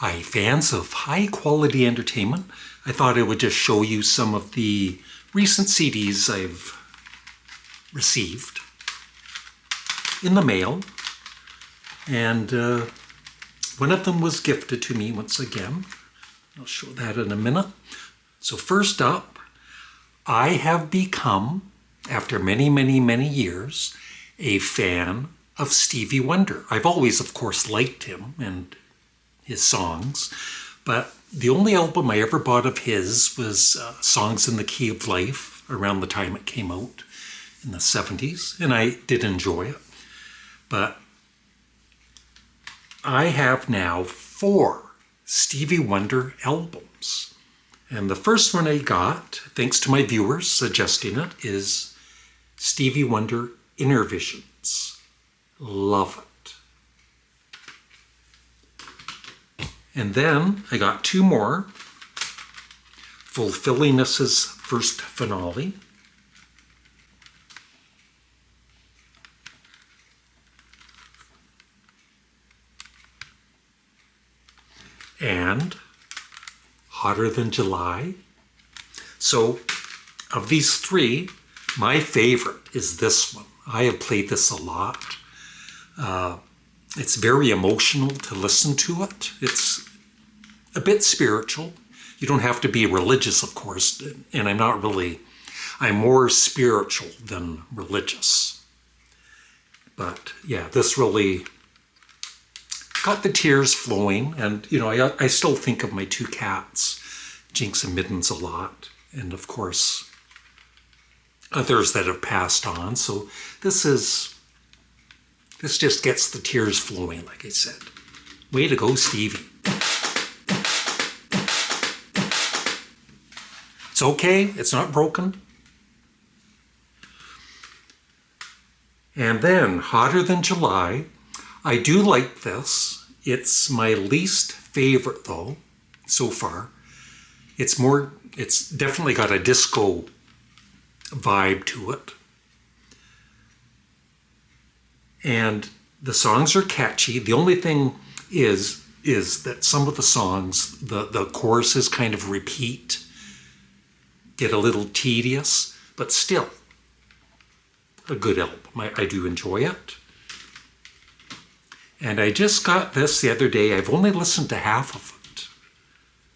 Hi, fans of high-quality entertainment. I thought I would just show you some of the recent CDs I've received in the mail. And one of them was gifted to me once again. I'll show that in a minute. So first up, I have become, after many, many, many years, a fan of Stevie Wonder. I've always, of course, liked him and his songs, but the only album I ever bought of his was Songs in the Key of Life, around the time it came out in the 70s, and I did enjoy it. But I have now 4 Stevie Wonder albums. And the first one I got, thanks to my viewers suggesting it, is Stevie Wonder Inner Visions. Love it. And then I got 2 more. Fulfillingness's First Finale. And Hotter Than July. So, of these 3, my favorite is this one. I have played this a lot. It's very emotional to listen to it. It's a bit spiritual. You don't have to be religious, of course, and I'm more spiritual than religious. But yeah, this really got the tears flowing, and you know, I still think of my 2 cats, Jinx and Middens, a lot, and of course others that have passed on. So this just gets the tears flowing, like I said. Way to go, Stevie. It's okay, it's not broken. And then Hotter Than July. I do like this. It's my least favorite though, so far. It's definitely got a disco vibe to it. And the songs are catchy. The only thing is that some of the songs, the choruses kind of repeat, get a little tedious, but still a good album. I do enjoy it. And I just got this the other day. I've only listened to half of it,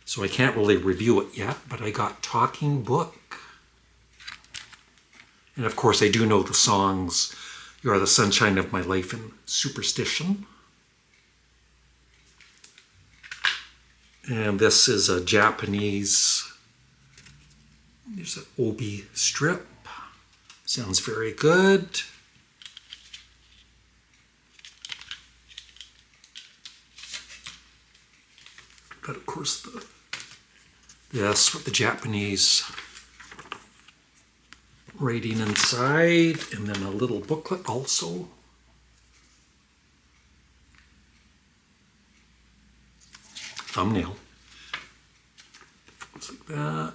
so I can't really review it yet, but I got Talking Book. And of course I do know the songs You Are the Sunshine of My Life and Superstition. And this is a Japanese, there's an obi strip. Sounds very good. But of course this with the Japanese writing inside, and then a little booklet also. Thumbnail. Looks like that.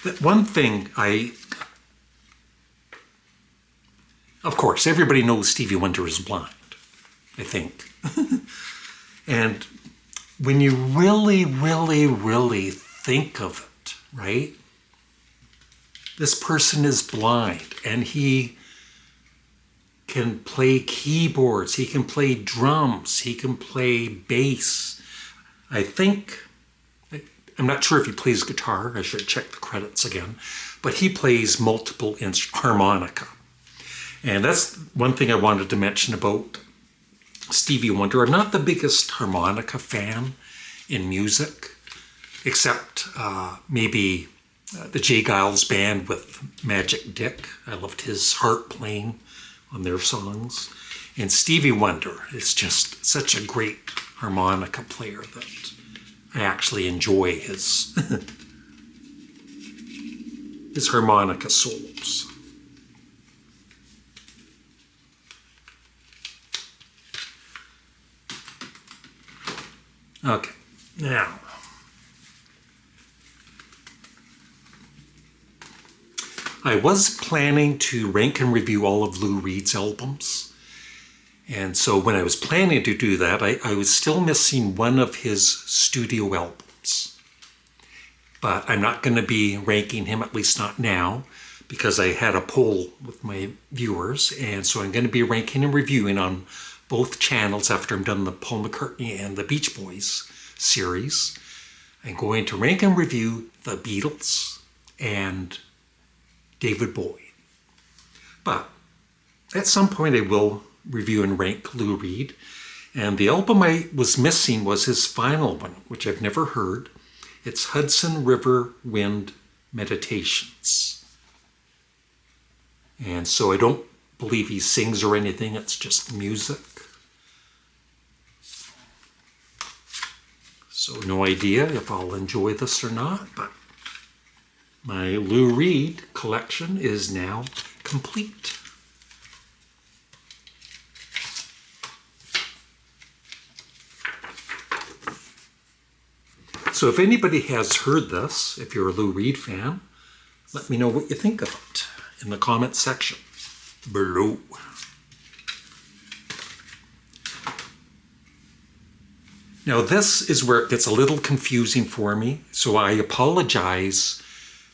That one thing of course, everybody knows Stevie Wonder is blind, I think. And when you really, really, really think of it, right? This person is blind and he can play keyboards, he can play drums, he can play bass. I'm not sure if he plays guitar, I should check the credits again, but he plays multiple harmonica. And that's one thing I wanted to mention about Stevie Wonder. I'm not the biggest harmonica fan in music, except maybe the J. Geils Band with Magic Dick. I loved his harp playing on their songs. And Stevie Wonder is just such a great harmonica player that I actually enjoy his his harmonica solos. Okay, now I was planning to rank and review all of Lou Reed's albums, And so when I was planning to do that, I was still missing one of his studio albums. But I'm not going to be ranking him, at least not now, because I had a poll with my viewers. And so I'm going to be ranking and reviewing on both channels after I'm done the Paul McCartney and the Beach Boys series. I'm going to rank and review the Beatles and David Bowie. But at some point I will review and rank Lou Reed. And the album I was missing was his final one, which I've never heard. It's Hudson River Wind Meditations. And so I don't believe he sings or anything, it's just music. So no idea if I'll enjoy this or not, but my Lou Reed collection is now complete. So if anybody has heard this, if you're a Lou Reed fan, let me know what you think of it in the comment section below. Now this is where it gets a little confusing for me, so I apologize,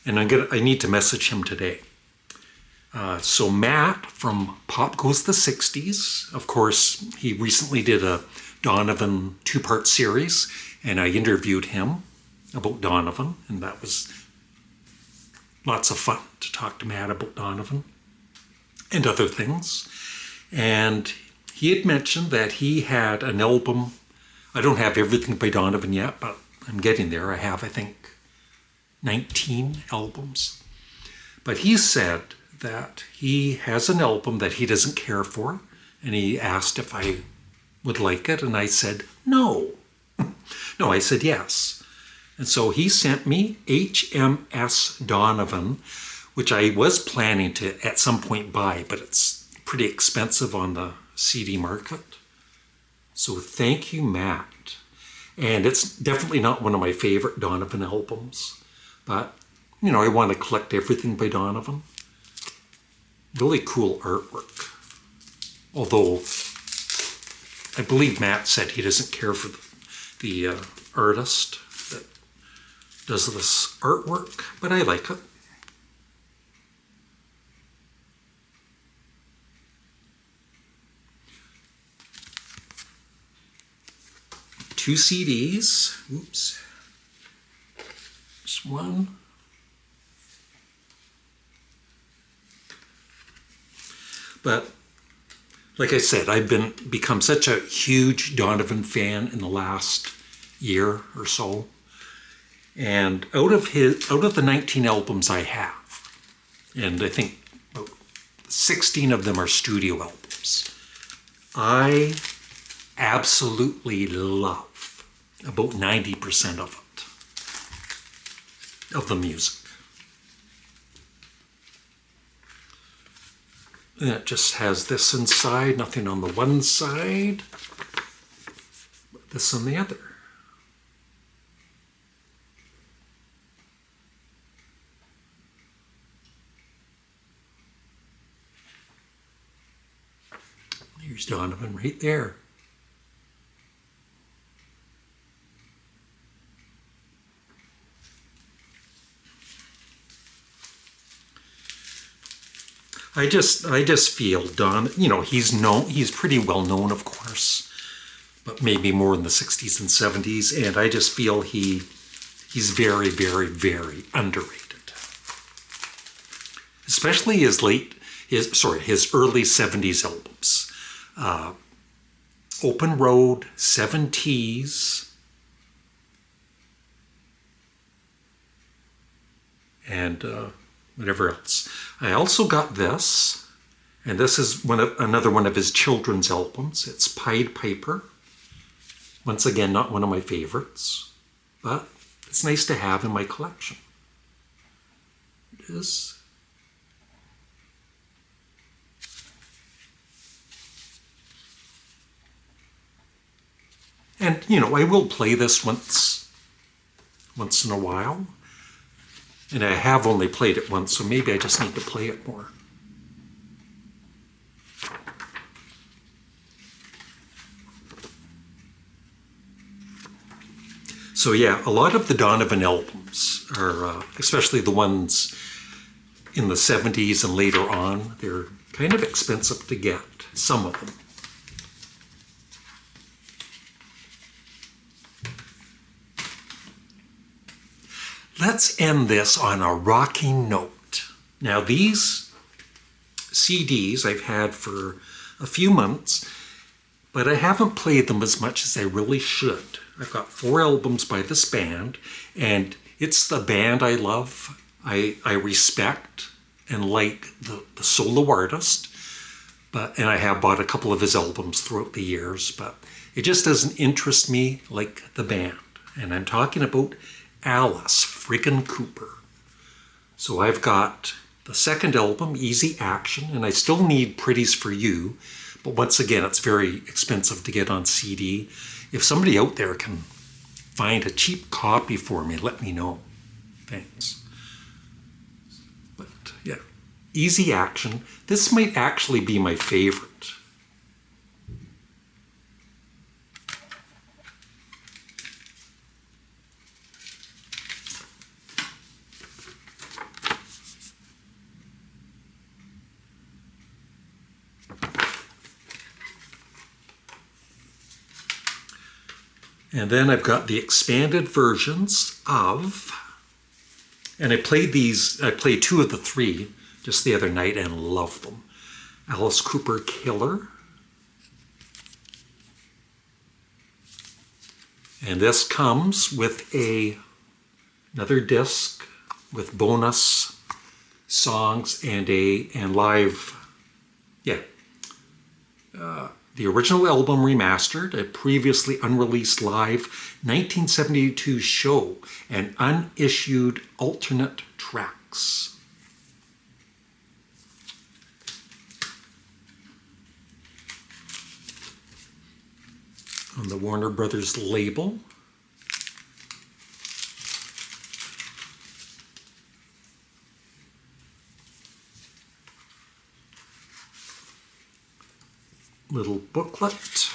and I need to message him today. So Matt from Pop Goes the 60s, of course, he recently did a Donovan 2-part series, and I interviewed him about Donovan, and that was lots of fun to talk to Matt about Donovan and other things. And he had mentioned that he had an album. I don't have everything by Donovan yet, but I'm getting there. I have, I think, 19 albums. But he said that he has an album that he doesn't care for, and he asked if I would like it, and I said no. No, I said yes. And so he sent me HMS Donovan, which I was planning to at some point buy, but it's pretty expensive on the CD market. So thank you, Matt. And it's definitely not one of my favorite Donovan albums, but you know, I want to collect everything by Donovan. Really cool artwork. Although I believe Matt said he doesn't care for the artist that does this artwork, but I like it. Two CDs. Oops. Just one. But like I said, I've become such a huge Donovan fan in the last year or so. And out of the 19 albums I have, and I think about 16 of them are studio albums, I absolutely love about 90% of it, of the music. And it just has this inside, nothing on the one side, but this on the other. Here's Donovan right there. I just feel Don, you know, he's pretty well known, of course, but maybe more in the 60s and 70s, and I just feel he's very, very, very underrated. Especially his early 70s albums. Open Road, Seven Tees, and whatever else. I also got this, and this is another one of his children's albums. It's Pied Piper. Once again, not one of my favorites, but it's nice to have in my collection. It is. And, you know, I will play this once in a while. And I have only played it once, so maybe I just need to play it more. So yeah, a lot of the Donovan albums are, especially the ones in the 70s and later on, they're kind of expensive to get, some of them. Let's end this on a rocking note. Now these CDs I've had for a few months, but I haven't played them as much as I really should. I've got 4 albums by this band, and it's the band I love. I respect and like the solo artist, and I have bought a couple of his albums throughout the years, but it just doesn't interest me like the band. And I'm talking about Alice friggin' Cooper. So I've got the second album, Easy Action, and I still need Pretties for You, but once again, it's very expensive to get on CD. If somebody out there can find a cheap copy for me, let me know. Thanks. But yeah, Easy Action. This might actually be my favorite. And then I've got the expanded versions of, and I played 2 of the 3 just the other night and loved them. Alice Cooper Killer. And this comes with another disc with bonus songs and live, the original album remastered, a previously unreleased live 1972 show, and unissued alternate tracks. On the Warner Brothers label. Little booklet.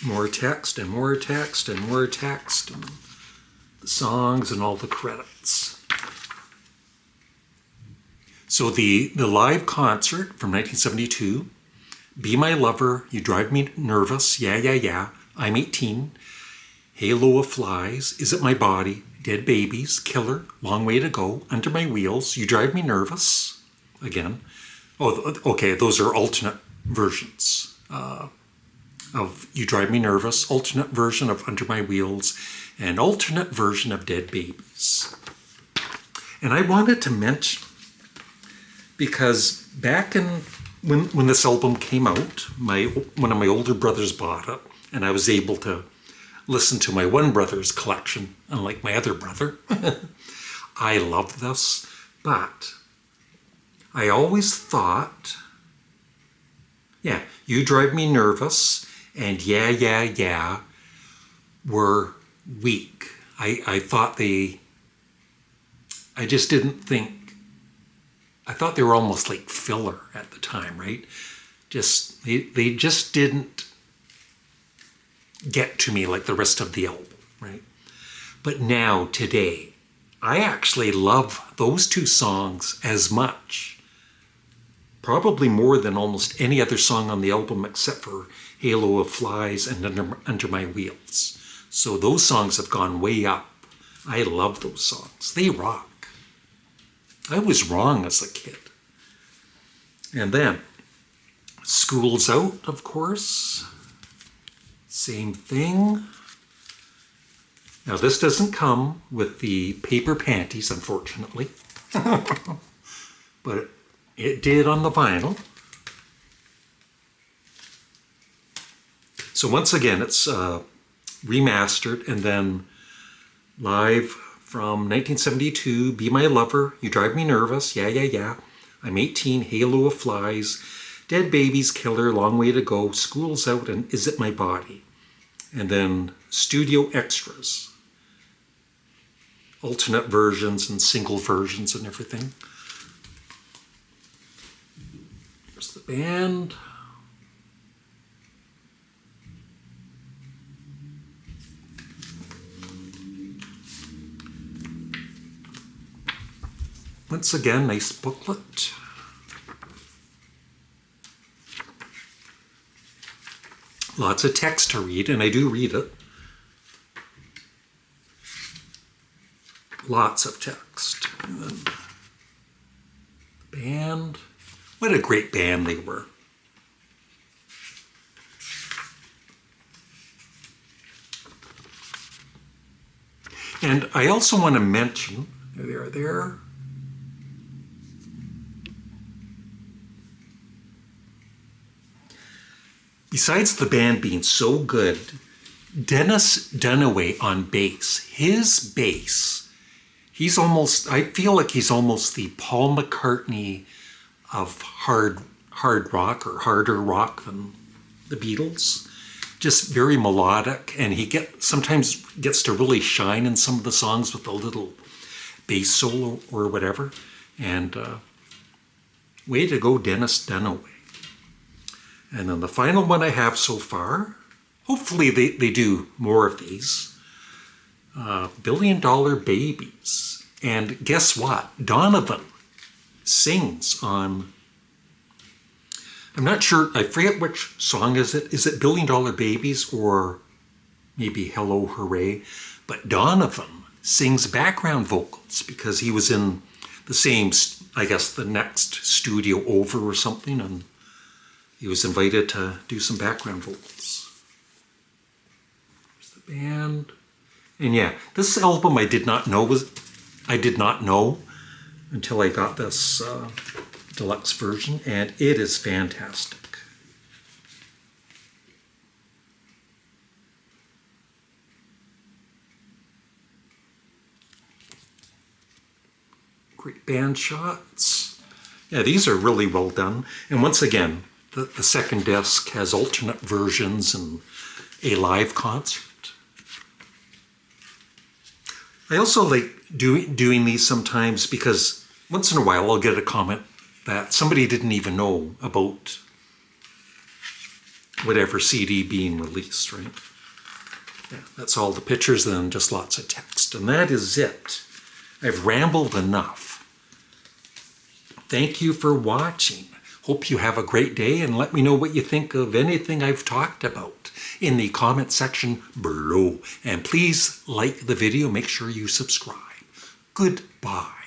More text and more text and more text, and the songs and all the credits. So the live concert from 1972, Be My Lover, You Drive Me Nervous, Yeah, Yeah, Yeah, I'm 18, Halo of Flies, Is It My Body, Dead Babies, Killer, Long Way to Go, Under My Wheels, You Drive Me Nervous, again. Oh, okay, those are alternate versions of You Drive Me Nervous, alternate version of Under My Wheels, and alternate version of Dead Babies. And I wanted to mention, because back in when this album came out, one of my older brothers bought it, and I was able to listen to my one brother's collection, unlike my other brother. I love this, but I always thought, You Drive Me Nervous and Yeah, Yeah, Yeah were weak. I thought I just didn't think, I thought they were almost like filler at the time, right? They just didn't get to me like the rest of the album, right? But now, today, I actually love those 2 songs as much, probably more than almost any other song on the album except for Halo of Flies and Under My Wheels. So those songs have gone way up. I love those songs. They rock. I was wrong as a kid. And then, School's Out, of course. Same thing. Now this doesn't come with the paper panties, unfortunately. But it did on the vinyl. So once again, it's remastered, and then live from 1972, Be My Lover, You Drive Me Nervous, Yeah, Yeah, Yeah, I'm 18, Halo of Flies, Dead Babies, Killer, Long Way to Go, School's Out, and Is It My Body? And then studio extras. alternate versions and single versions and everything. Here's the band. Once again, nice booklet. Lots of text to read, and I do read it. Lots of text. And then the band. What a great band they were. And I also want to mention, there. Besides the band being so good, Dennis Dunaway on bass, his bass, I feel like he's almost the Paul McCartney of hard rock, or harder rock than the Beatles. Just very melodic, and he sometimes gets to really shine in some of the songs with a little bass solo or whatever. And way to go, Dennis Dunaway. And then the final one I have so far, hopefully they do more of these, $1 Billion Babies. And guess what? Donovan sings on, I'm not sure, I forget which song is it. Is it $1 Billion Babies or maybe Hello Hooray? But Donovan sings background vocals because he was in the same, I guess, the next studio over or something, and he was invited to do some background vocals. There's the band. And yeah, this album I did not know until I got this deluxe version, and it is fantastic. Great band shots. Yeah, these are really well done. And once again, the second disc has alternate versions and a live concert. I also like doing these sometimes because once in a while I'll get a comment that somebody didn't even know about whatever CD being released, right? Yeah, that's all the pictures and then just lots of text. And that is it. I've rambled enough. Thank you for watching. Hope you have a great day, and let me know what you think of anything I've talked about in the comment section below. And please like the video. Make sure you subscribe. Goodbye.